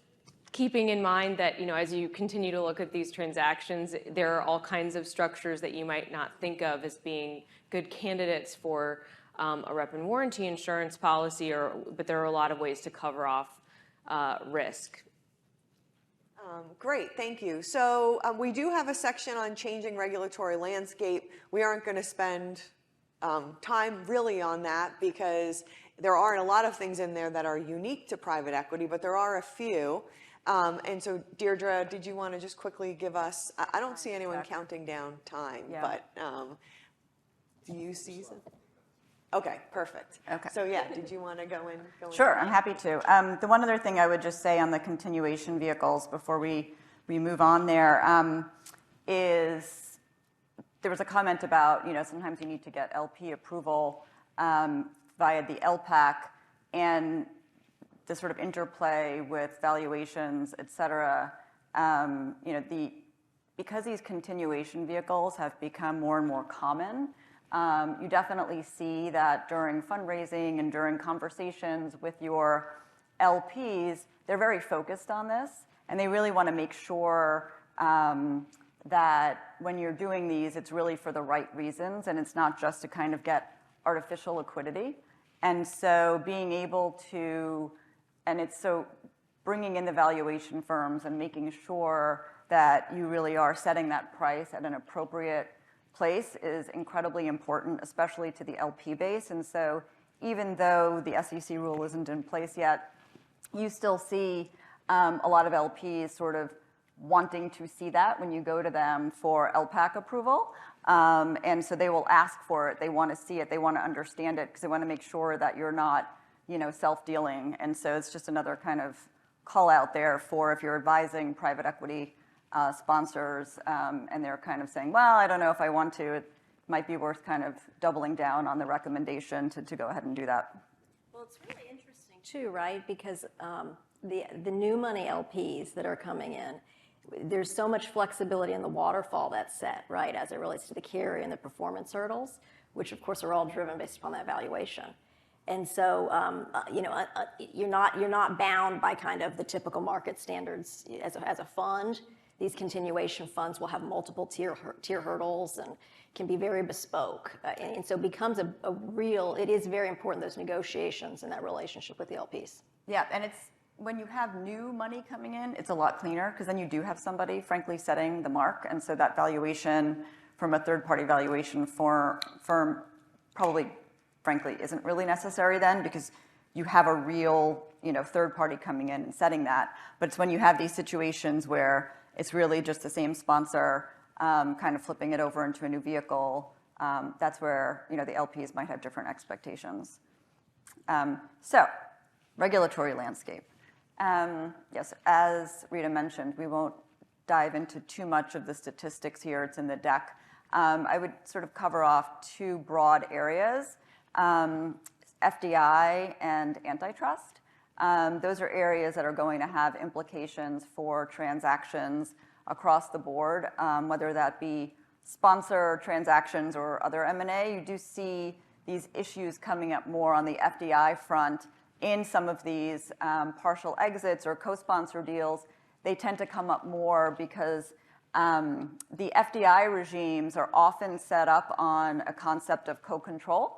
keeping in mind that as you continue to look at these transactions, there are all kinds of structures that you might not think of as being good candidates for a rep and warranty insurance policy, but there are a lot of ways to cover off risk. Great, thank you. So we do have a section on changing regulatory landscape. We aren't going to spend time really on that because there aren't a lot of things in there that are unique to private equity, but there are a few. And so Deirdre, did you want to just quickly give us, I don't see anyone counting down time, but do you see some? Okay, perfect. Okay. So yeah, did you want to go in? Sure, I'm happy to. The one other thing I would just say on the continuation vehicles before we move on there is there was a comment about, sometimes you need to get LP approval via the LPAC, and the sort of interplay with valuations, et cetera. Because these continuation vehicles have become more and more common, you definitely see that during fundraising and during conversations with your LPs, they're very focused on this, and they really want to make sure that when you're doing these, it's really for the right reasons, and it's not just to kind of get artificial liquidity. And so being able to, bringing in the valuation firms and making sure that you really are setting that price at an appropriate place is incredibly important, especially to the LP base. And so even though the SEC rule isn't in place yet, you still see a lot of LPs sort of wanting to see that when you go to them for LPAC approval. And so they will ask for it. They want to see it. They want to understand it because they want to make sure that you're not, self-dealing. And so it's just another kind of call out there for if you're advising private equity sponsors and they're kind of saying, well, I don't know if I want to, it might be worth kind of doubling down on the recommendation to go ahead and do that. Well, it's really interesting too, right? Because the new money LPs that are coming in, there's so much flexibility in the waterfall that's set, right, as it relates to the carry and the performance hurdles, which of course are all driven based upon that valuation. And so, you're not bound by kind of the typical market standards as a fund. These continuation funds will have multiple tier hurdles and can be very bespoke. And so it becomes it is very important, those negotiations and that relationship with the LPs. Yeah, and it's when you have new money coming in, it's a lot cleaner because then you do have somebody, frankly, setting the mark. And so that valuation from a third-party valuation firm probably, frankly, isn't really necessary then because you have a real, third party coming in and setting that. But it's when you have these situations where it's really just the same sponsor kind of flipping it over into a new vehicle, that's where, the LPs might have different expectations. So, regulatory landscape. Yes, as Rita mentioned, we won't dive into too much of the statistics here. It's in the deck. I would sort of cover off two broad areas, FDI and antitrust. Those are areas that are going to have implications for transactions across the board, whether that be sponsor transactions or other M&A. You do see these issues coming up more on the FDI front in some of these partial exits or co-sponsor deals. They tend to come up more because the FDI regimes are often set up on a concept of co-control.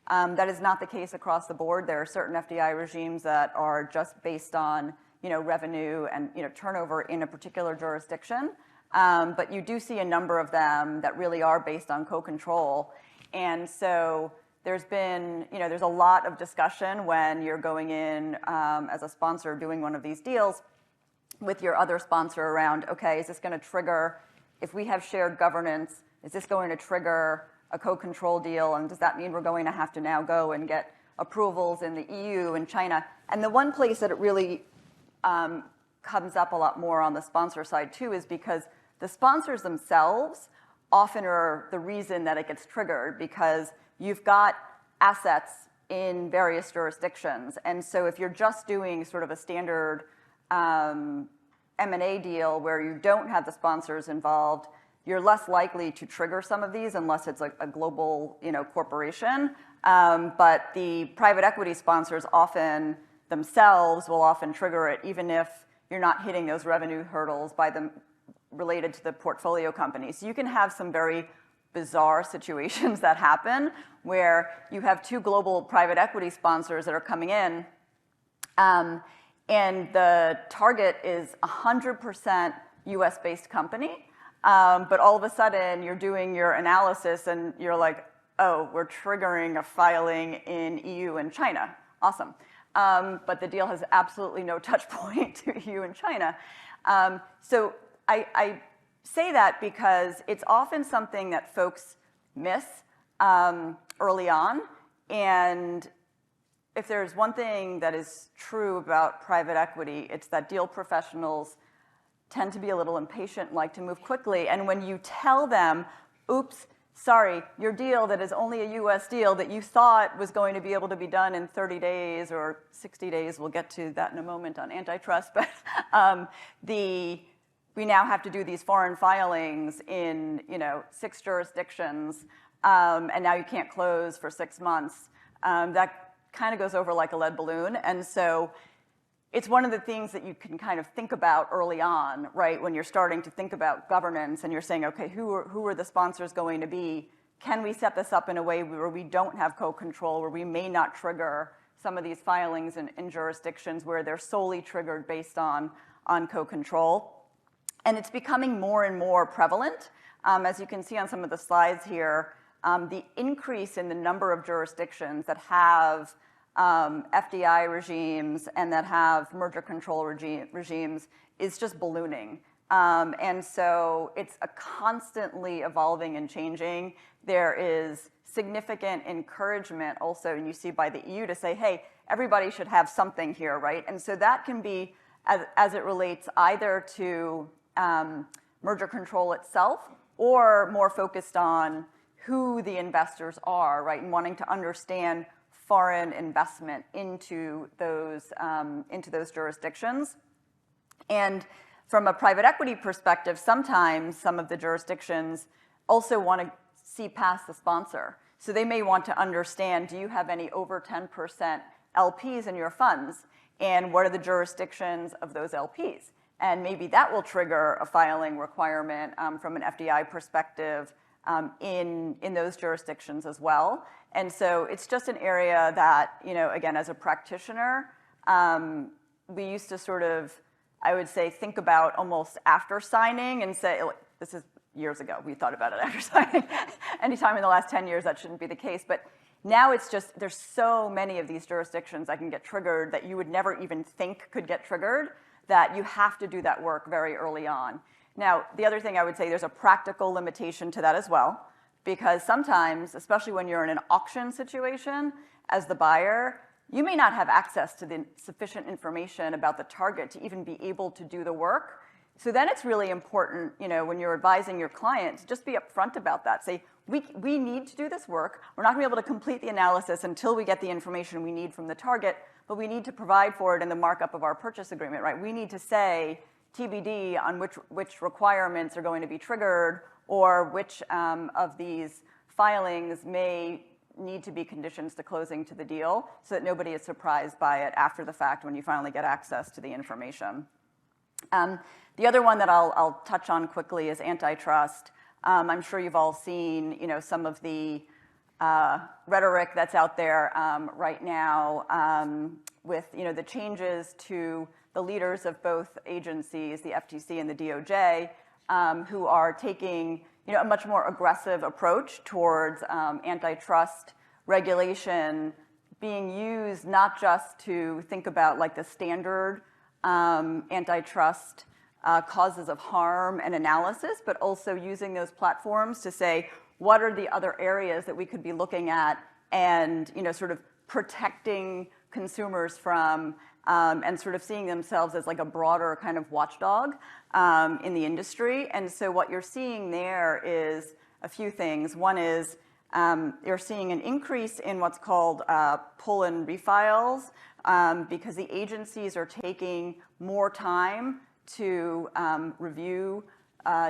That is not the case across the board. There are certain FDI regimes that are just based on revenue and turnover in a particular jurisdiction. But you do see a number of them that really are based on co-control. And so there's been, there's a lot of discussion when you're going in as a sponsor doing one of these deals with your other sponsor around, okay, is this going to trigger, if we have shared governance, is this going to trigger a co-control deal? And does that mean we're going to have to now go and get approvals in the EU and China? And the one place that it really comes up a lot more on the sponsor side too is because the sponsors themselves often are the reason that it gets triggered because you've got assets in various jurisdictions. And so if you're just doing sort of a standard M&A deal where you don't have the sponsors involved, you're less likely to trigger some of these unless it's a global corporation. But the private equity sponsors often themselves will often trigger it even if you're not hitting those revenue hurdles by them related to the portfolio company. So you can have some very bizarre situations that happen where you have two global private equity sponsors that are coming in and the target is 100% US-based company, but all of a sudden you're doing your analysis and you're like, oh, we're triggering a filing in EU and China. Awesome. But the deal has absolutely no touch point to EU and China. So I say that because it's often something that folks miss early on. And if there's one thing that is true about private equity, it's that deal professionals tend to be a little impatient and like to move quickly. And when you tell them, oops, sorry, your deal that is only a US deal that you thought was going to be able to be done in 30 days or 60 days, we'll get to that in a moment on antitrust, but we now have to do these foreign filings in 6 jurisdictions, and now you can't close for 6 months. That kind of goes over like a lead balloon. And so it's one of the things that you can kind of think about early on, right? When you're starting to think about governance and you're saying, okay, who are the sponsors going to be? Can we set this up in a way where we don't have co-control, where we may not trigger some of these filings in jurisdictions where they're solely triggered based on co-control? And it's becoming more and more prevalent. As you can see on some of the slides here, the increase in the number of jurisdictions that have FDI regimes and that have merger control regimes is just ballooning. And so it's a constantly evolving and changing. There is significant encouragement also, and you see by the EU to say, hey, everybody should have something here, right? And so that can be, as it relates either to merger control itself or more focused on who the investors are, right? And wanting to understand foreign investment into those jurisdictions. And from a private equity perspective, sometimes some of the jurisdictions also want to see past the sponsor. So they may want to understand, do you have any over 10% LPs in your funds? And what are the jurisdictions of those LPs? And maybe that will trigger a filing requirement from an FDI perspective in those jurisdictions as well. And so it's just an area that, again, as a practitioner, we used to sort of, I would say, think about almost after signing and say, this is years ago, we thought about it after signing. Anytime in the last 10 years, that shouldn't be the case. But now it's just, there's so many of these jurisdictions that can get triggered that you would never even think could get triggered, that you have to do that work very early on. Now, the other thing I would say, there's a practical limitation to that as well, because sometimes, especially when you're in an auction situation, as the buyer, you may not have access to the sufficient information about the target to even be able to do the work. So then it's really important, you know, when you're advising your client, to just be upfront about that. Say, we need to do this work. We're not gonna be able to complete the analysis until we get the information we need from the target, but we need to provide for it in the markup of our purchase agreement, right? We need to say TBD on which requirements are going to be triggered, or which of these filings may need to be conditions to closing to the deal, so that nobody is surprised by it after the fact when you finally get access to the information. The other one that I'll touch on quickly is antitrust. I'm sure you've all seen, you know, some of the rhetoric that's out there right now with, you know, the changes to the leaders of both agencies, the FTC and the DOJ, who are taking, you know, a much more aggressive approach towards antitrust regulation being used not just to think about like the standard antitrust causes of harm and analysis, but also using those platforms to say, what are the other areas that we could be looking at and, you know, sort of protecting consumers from and sort of seeing themselves as like a broader kind of watchdog in the industry. And so what you're seeing there is a few things. One is you're seeing an increase in what's called pull and refiles because the agencies are taking more time to review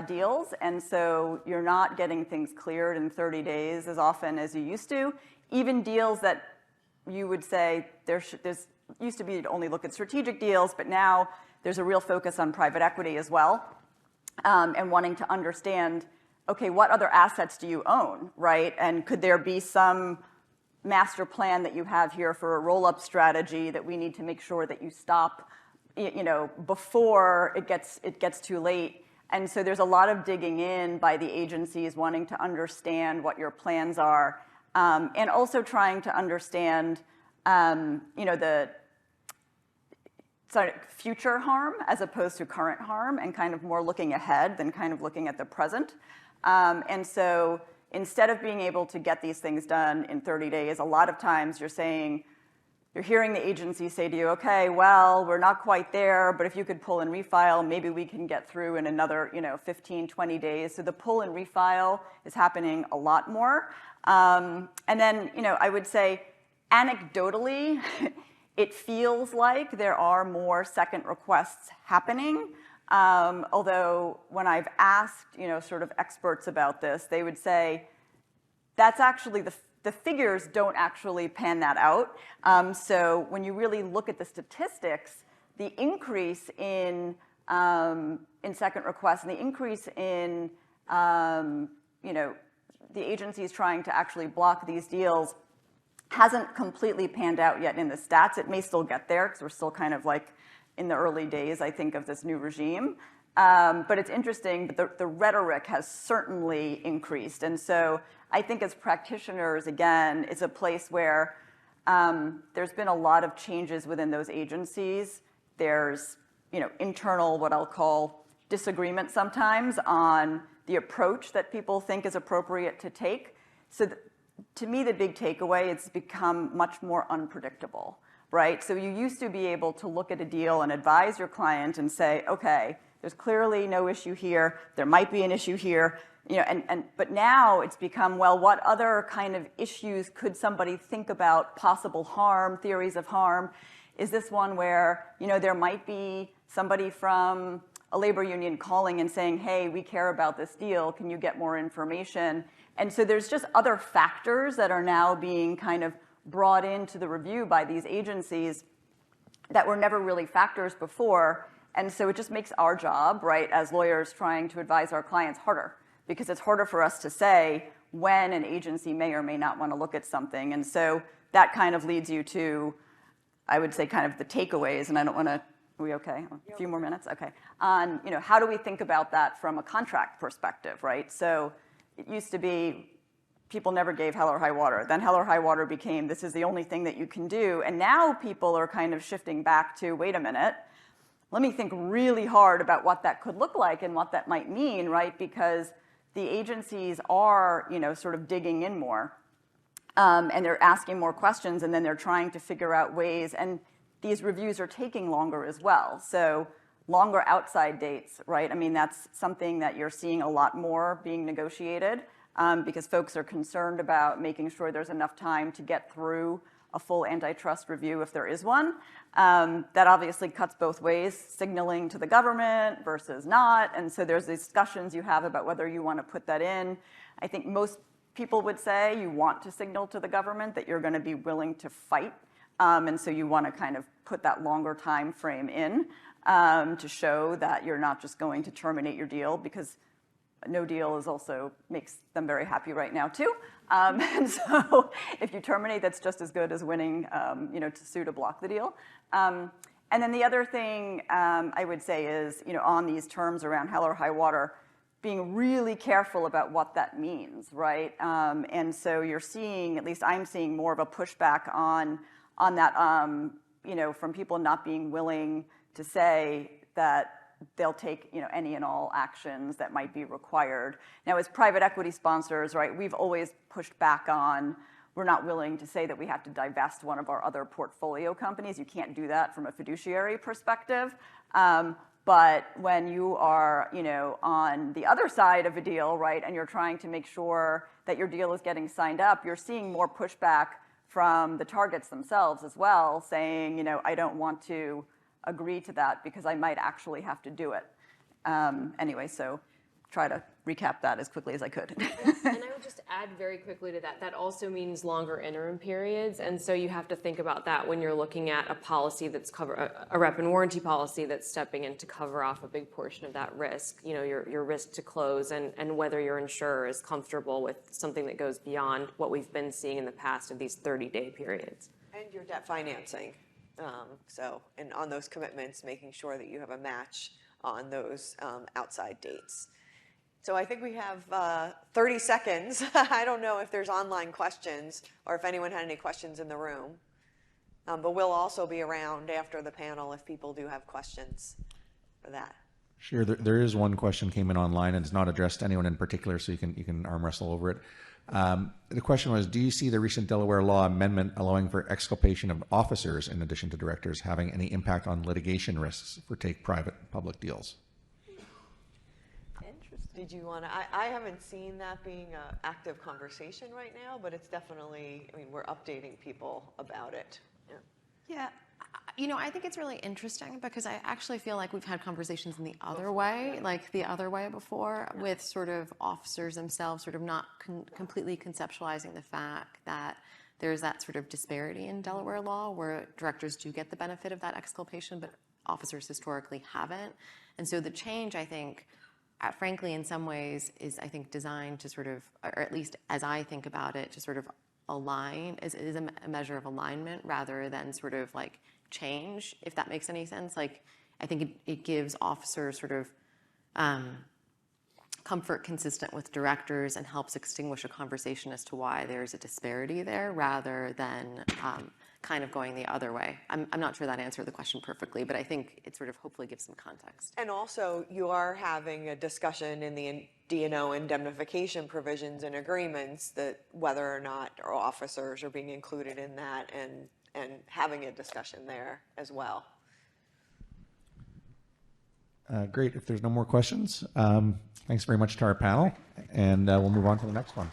deals, and so you're not getting things cleared in 30 days as often as you used to. Even deals that you would say there's used to be to only look at strategic deals, but now there's a real focus on private equity as well, and wanting to understand, okay, what other assets do you own, right? And could there be some master plan that you have here for a roll-up strategy that we need to make sure that you stop, you know, before it gets too late? And so there's a lot of digging in by the agencies wanting to understand what your plans are, and also trying to understand, you know, the future harm as opposed to current harm, and kind of more looking ahead than kind of looking at the present. And so instead of being able to get these things done in 30 days, a lot of times you're hearing the agency say to you, okay, well, we're not quite there, but if you could pull and refile, maybe we can get through in another, you know, 15, 20 days. So the pull and refile is happening a lot more. And then, you know, I would say anecdotally, it feels like there are more second requests happening. Although when I've asked, you know, sort of experts about this, they would say that's actually the figures don't actually pan that out. So when you really look at the statistics, the increase in second requests and the increase in, you know, the agencies trying to actually block these deals hasn't completely panned out yet in the stats. It may still get there because we're still kind of like in the early days, I think, of this new regime. But it's interesting, but the rhetoric has certainly increased. And so I think as practitioners, again, it's a place where there's been a lot of changes within those agencies. There's, you know, internal, what I'll call disagreement sometimes on the approach that people think is appropriate to take. So to me, the big takeaway, it's become much more unpredictable, right? So you used to be able to look at a deal and advise your client and say, okay, there's clearly no issue here. There might be an issue here, you know, but now it's become, well, what other kind of issues could somebody think about possible harm, theories of harm? Is this one where, you know, there might be somebody from a labor union calling and saying, hey, we care about this deal. Can you get more information? And so there's just other factors that are now being kind of brought into the review by these agencies that were never really factors before. And so it just makes our job, right, as lawyers trying to advise our clients harder, because it's harder for us to say when an agency may or may not want to look at something. And so that kind of leads you to I would say kind of the takeaways, and I don't want to, are we okay? A few more minutes? Okay. On, how do we think about that from a contract perspective, right? So it used to be people never gave hell or high water. Then hell or high water became, this is the only thing that you can do. And now people are kind of shifting back to, wait a minute, let me think really hard about what that could look like and what that might mean, right? Because the agencies are, sort of digging in more. And they're asking more questions, and then they're trying to figure out ways. And these reviews are taking longer as well. So longer outside dates, right? I mean, that's something that you're seeing a lot more being negotiated because folks are concerned about making sure there's enough time to get through a full antitrust review if there is one. That obviously cuts both ways, signaling to the government versus not. And so there's discussions you have about whether you want to put that in. I think most people would say you want to signal to the government that you're going to be willing to fight. And so you want to kind of put that longer time frame in to show that you're not just going to terminate your deal, because no deal is also makes them very happy right now too. And so if you terminate, that's just as good as winning, to sue to block the deal. And then the other thing I would say is, on these terms around hell or high water, being really careful about what that means, right? And so you're seeing, at least I'm seeing, more of a pushback on that, from people not being willing to say that they'll take, any and all actions that might be required. Now, as private equity sponsors, right, we've always pushed back on, we're not willing to say that we have to divest one of our other portfolio companies. You can't do that from a fiduciary perspective. But when you are, on the other side of a deal, right, and you're trying to make sure that your deal is getting signed up, you're seeing more pushback from the targets themselves as well, saying, I don't want to agree to that because I might actually have to do it. Anyway, so try to recap that as quickly as I could. And I would just add very quickly to that, that also means longer interim periods. And so you have to think about that when you're looking at a policy that's a rep and warranty policy that's stepping in to cover off a big portion of that risk, your risk to close, and whether your insurer is comfortable with something that goes beyond what we've been seeing in the past of these 30-day periods. And your debt financing. And on those commitments, making sure that you have a match on those outside dates. So I think we have 30 seconds. I don't know if there's online questions or if anyone had any questions in the room. But we'll also be around after the panel if people do have questions for that. Sure. There is one question came in online, and it's not addressed to anyone in particular, so you can arm wrestle over it. The question was, do you see the recent Delaware law amendment allowing for exculpation of officers in addition to directors having any impact on litigation risks for take private public deals? Did you want to, I haven't seen that being an active conversation right now, but it's definitely, we're updating people about it. Yeah, I think it's really interesting because I actually feel like we've had conversations in the other way, like the other way before, with sort of officers themselves sort of not completely conceptualizing the fact that there's that sort of disparity in Delaware law where directors do get the benefit of that exculpation, but officers historically haven't. And so the change, I think, frankly, in some ways is, I think, designed to sort of, or at least as I think about it, to sort of align, is a measure of alignment rather than sort of like change, if that makes any sense. Like, I think it gives officers sort of comfort consistent with directors and helps extinguish a conversation as to why there's a disparity there rather than kind of going the other way. I'm not sure that answered the question perfectly, but I think it sort of hopefully gives some context. And also, you are having a discussion in the D&O indemnification provisions and agreements that whether or not our officers are being included in that and having a discussion there as well. Great. If there's no more questions, thanks very much to our panel, and we'll move on to the next one.